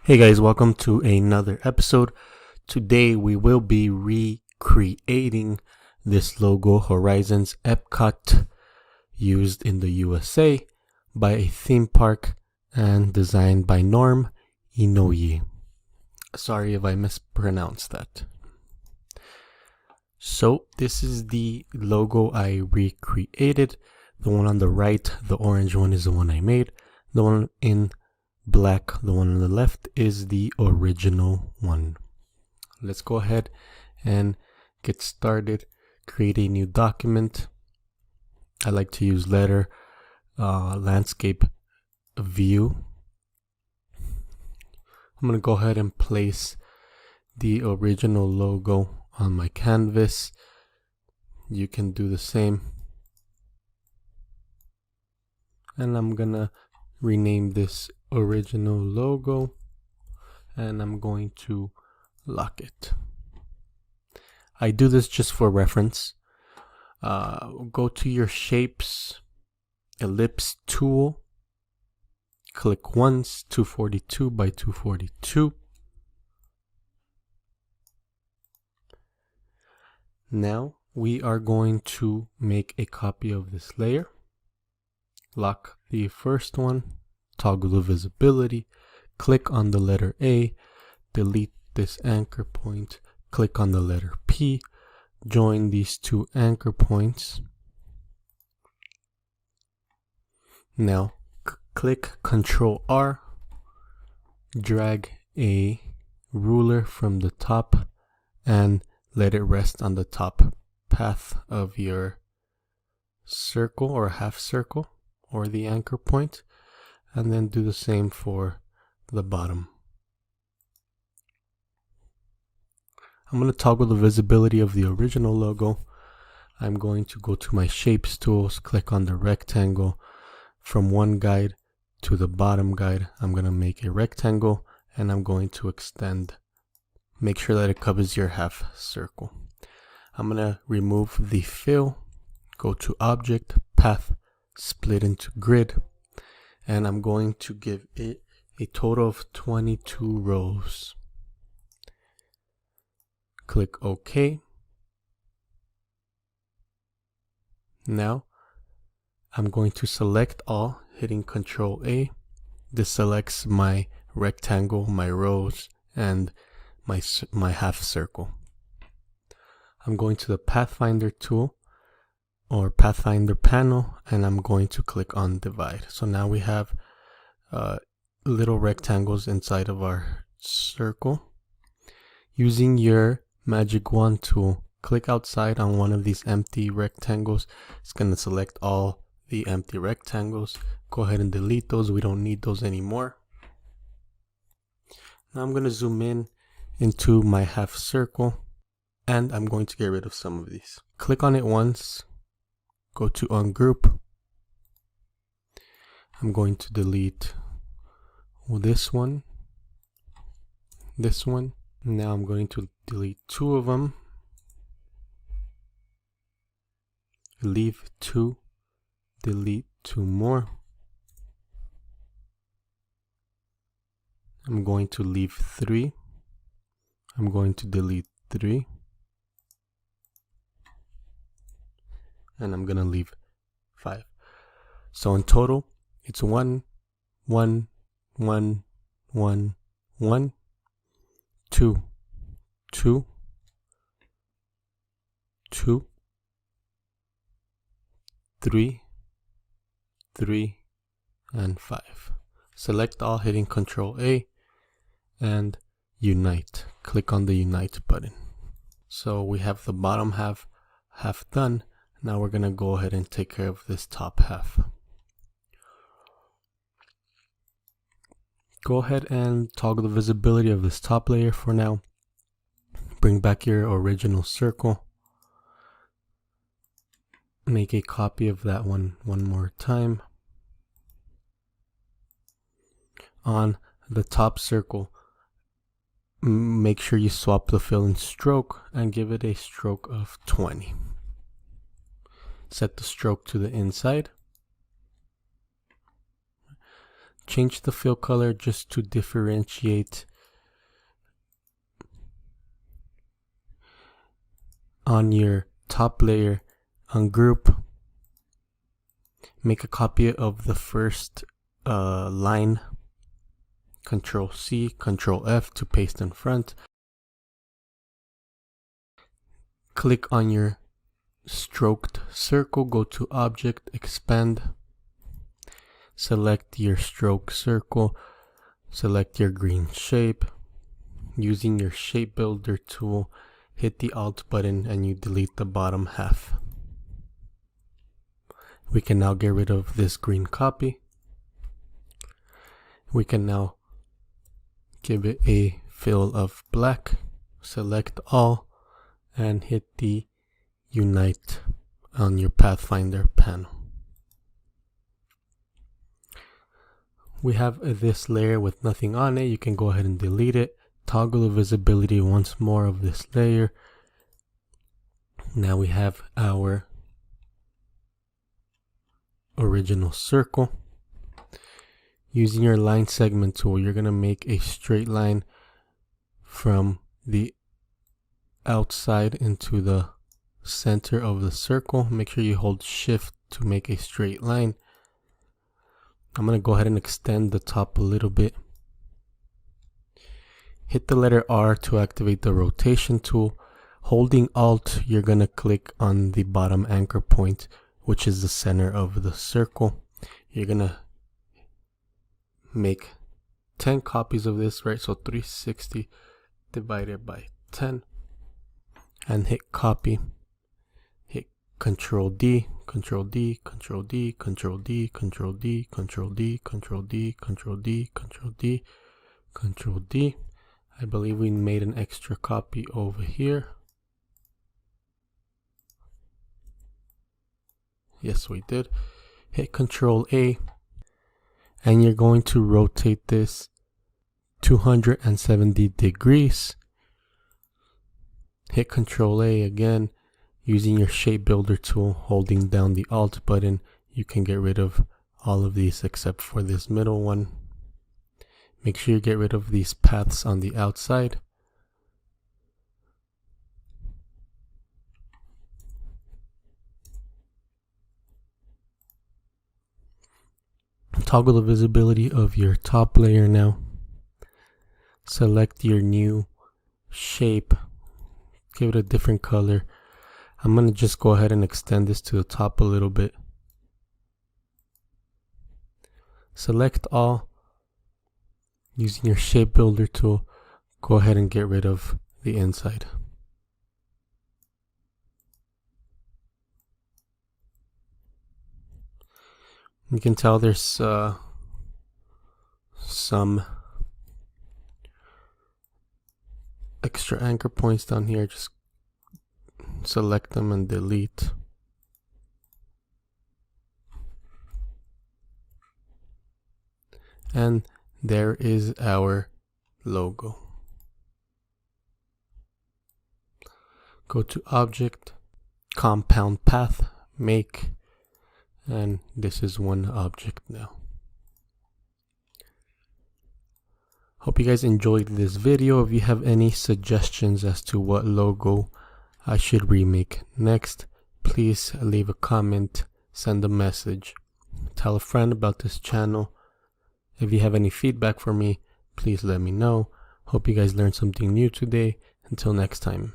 Hey guys, welcome to another episode. Today we will be recreating this logo, Horizons Epcot, used in the USA by a theme park and designed by Norm Inoue. Sorry if I mispronounced that. So this is the logo I recreated. The one on the right, the orange one, is the one I made. The one in black, the one on the left, is the original one. Let's go ahead and get started. Create a new document. I like to use landscape view. I'm going to go ahead and place the original logo on my canvas. You can do the same. And I'm going to rename this original logo, and I'm going to lock it. I do this just for reference. Go to your shapes, ellipse tool, click once, 242 by 242. Now we are going to make a copy of this layer. Lock the first one, toggle the visibility, click on the letter A, delete this anchor point, click on the letter P, join these two anchor points. Now click Ctrl R, drag a ruler from the top and let it rest on the top path of your circle or half circle or the anchor point, and then do the same for the bottom. I'm going to toggle the visibility of the original logo. I'm going to go to my shapes tools, click on the rectangle. From one guide to the bottom guide, I'm going to make a rectangle, and I'm going to extend. Make sure that it covers your half circle. I'm going to remove the fill, go to object, path, split into grid, and I'm going to give it a total of 22 rows. Click OK. Now I'm going to select all, hitting Ctrl A. This selects my rectangle, my rows, and my half circle. I'm going to the Pathfinder tool or Pathfinder panel, and I'm going to click on divide. So now we have little rectangles inside of our circle. Using your magic wand tool, click outside on one of these empty rectangles. It's going to select all the empty rectangles. Go ahead and delete those. We don't need those anymore. Now I'm going to zoom in into my half circle, and I'm going to get rid of some of these. Click on it once, go to ungroup. I'm going to delete this one. Now I'm going to delete two of them, leave two, delete two more. I'm going to leave three. I'm going to delete three. And I'm going to leave 5. So in total, it's 1, 1, 1, 1, 1, 2, 2, 2, 3, 3, and 5. Select all, hitting Ctrl A, and unite. Click on the unite button. So we have the bottom half done. Now we're going to go ahead and take care of this top half. Go ahead and toggle the visibility of this top layer for now. Bring back your original circle. Make a copy of that one more time. On the top circle, make sure you swap the fill and stroke and give it a stroke of 20. Set the stroke to the inside. Change the fill color just to differentiate on your top layer. Ungroup. Make a copy of the first line. Control C, Control F to paste in front. Click on your stroked circle, go to Object, Expand. Select your stroke circle, select your green shape. Using your shape builder tool, hit the Alt button and you delete the bottom half. We can now get rid of this green copy. We can now give it a fill of black. Select all and hit the Unite on your Pathfinder panel. We have this layer with nothing on it. You can go ahead and delete it. Toggle the visibility once more of this layer. Now we have our original circle. Using your line segment tool, you're going to make a straight line from the outside into the center of the circle. Make sure you hold Shift to make a straight line. I'm going to go ahead and extend the top a little bit. Hit the letter R to activate the rotation tool. Holding Alt, you're going to click on the bottom anchor point, which is the center of the circle. You're going to make 10 copies of this, right? So 360 divided by 10. And hit copy. Hit Control D, Control D, Control D, Control D, Control D, Control D, Control D, Control D, Control D, Control D. I believe we made an extra copy over here. Yes, we did. Hit Control A, and you're going to rotate this 270 degrees. Hit Control A again. Using your shape builder tool, holding down the Alt button, you can get rid of all of these except for this middle one. Make sure you get rid of these paths on the outside. Toggle the visibility of your top layer now. Select your new shape. Give it a different color. I'm going to just go ahead and extend this to the top a little bit. Select all. Using your shape builder tool, go ahead and get rid of the inside. You can tell there's some extra anchor points down here. Just select them and delete. And there is our logo. Go to Object, Compound Path, Make, and this is one object now. Hope you guys enjoyed this video. If you have any suggestions as to what logo I should remake next, please leave a comment, send a message, tell a friend about this channel. If you have any feedback for me, please let me know. Hope you guys learned something new today. Until next time.